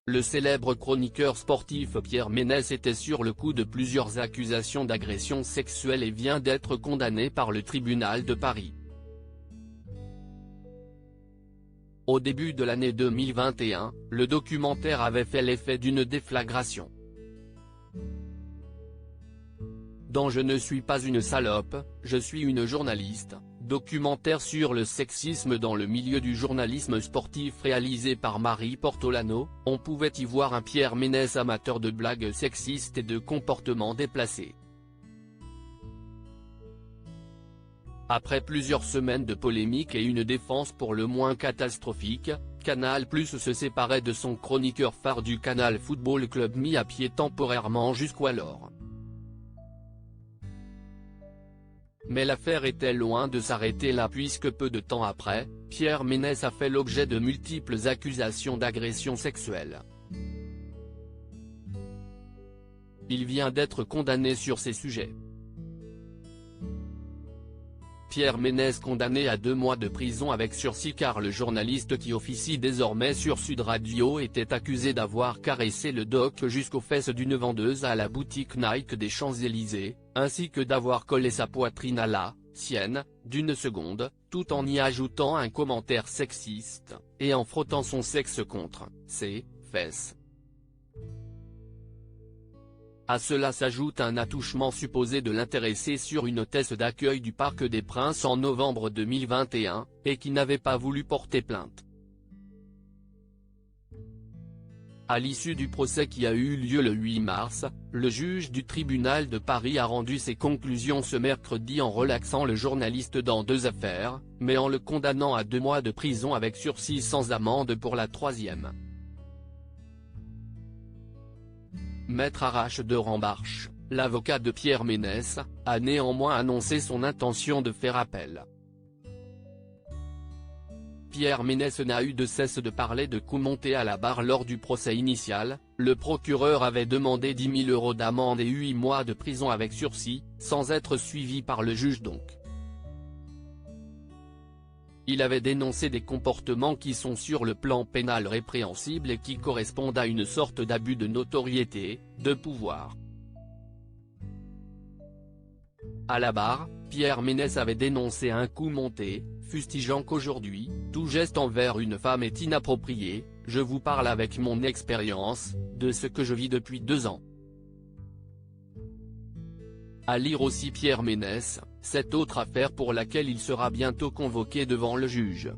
le célèbre chroniqueur sportif Pierre Ménès était sur le coup de plusieurs accusations d'agression sexuelle et vient d'être condamné par le tribunal de Paris. Au début de l'année 2021, le documentaire avait fait l'effet d'une déflagration. Dans Je ne suis pas une salope, je suis une journaliste, documentaire sur le sexisme dans le milieu du journalisme sportif réalisé par Marie Portolano, on pouvait y voir un Pierre Ménès amateur de blagues sexistes et de comportements déplacés. Après plusieurs semaines de polémique et une défense pour le moins catastrophique, Canal+ se séparait de son chroniqueur phare du Canal Football Club mis à pied temporairement jusqu'alors. Mais l'affaire était loin de s'arrêter là puisque peu de temps après, Pierre Ménès a fait l'objet de multiples accusations d'agression sexuelle. Il vient d'être condamné sur ces sujets. Pierre Ménès condamné à 2 mois de prison avec sursis car le journaliste qui officie désormais sur Sud Radio était accusé d'avoir caressé le doc jusqu'aux fesses d'une vendeuse à la boutique Nike des Champs-Élysées, ainsi que d'avoir collé sa poitrine à la sienne, d'une seconde, tout en y ajoutant un commentaire sexiste, et en frottant son sexe contre ses fesses. À cela s'ajoute un attouchement supposé de l'intéressé sur une hôtesse d'accueil du Parc des Princes en novembre 2021, et qui n'avait pas voulu porter plainte. À l'issue du procès qui a eu lieu le 8 mars, le juge du tribunal de Paris a rendu ses conclusions ce mercredi en relaxant le journaliste dans 2 affaires, mais en le condamnant à 2 mois de prison avec sursis sans amende pour la 3e. Maître Arache de Rambarche, l'avocat de Pierre Ménès, a néanmoins annoncé son intention de faire appel. Pierre Ménès n'a eu de cesse de parler de coups montés à la barre lors du procès initial, le procureur avait demandé 10 000 € d'amende et 8 mois de prison avec sursis, sans être suivi par le juge donc. Il avait dénoncé des comportements qui sont sur le plan pénal répréhensibles et qui correspondent à une sorte d'abus de notoriété, de pouvoir. À la barre, Pierre Ménès avait dénoncé un coup monté, fustigeant qu'aujourd'hui, tout geste envers une femme est inapproprié, je vous parle avec mon expérience, de ce que je vis depuis 2 ans. À lire aussi Pierre Ménès, cette autre affaire pour laquelle il sera bientôt convoqué devant le juge.